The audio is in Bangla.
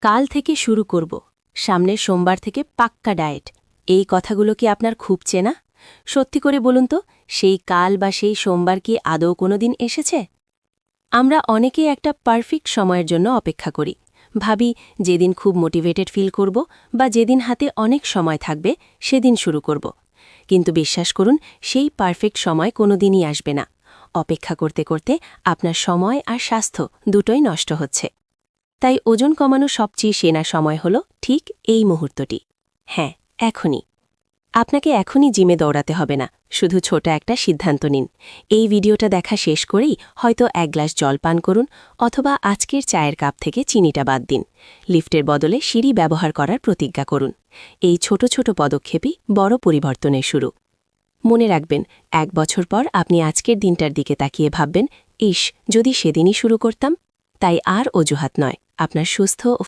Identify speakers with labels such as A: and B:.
A: কাল থেকে শুরু করব, সামনের সোমবার থেকে পাক্কা ডায়েট, এই কথাগুলো কি আপনার খুব চেনা? সত্যি করে বলুন তো, সেই কাল বা সেই সোমবার কি আদৌ কোনো দিন এসেছে? আমরা অনেকেই একটা পারফেক্ট সময়ের জন্য অপেক্ষা করি। ভাবি যেদিন খুব মোটিভেটেড ফিল করব বা যেদিন হাতে অনেক সময় থাকবে সেদিন শুরু করব। কিন্তু বিশ্বাস করুন, সেই পারফেক্ট সময় কোনো দিনই আসবে না। অপেক্ষা করতে করতে আপনার সময় আর স্বাস্থ্য দুটোই নষ্ট হচ্ছে। তাই ওজন কমানো সবচেয়ে সেরা সময় হল ঠিক এই মুহূর্তটি। হ্যাঁ, এখনই। আপনাকে এখনই জিমে দৌড়াতে হবে না, শুধু ছোট একটা সিদ্ধান্ত নিন। এই ভিডিওটা দেখা শেষ করেই হয়তো এক গ্লাস জল পান করুন, অথবা আজকের চায়ের কাপ থেকে চিনিটা বাদ দিন। লিফটের বদলে সিঁড়ি ব্যবহার করার প্রতিজ্ঞা করুন। এই ছোট ছোট পদক্ষেপই বড় পরিবর্তনের শুরু। মনে রাখবেন, 1 বছর পর আপনি আজকের দিনটার দিকে তাকিয়ে ভাববেন, ইস, যদি সেদিনই শুরু করতাম। তাই আর অজুহাত নয়, আপনার সুস্থ ও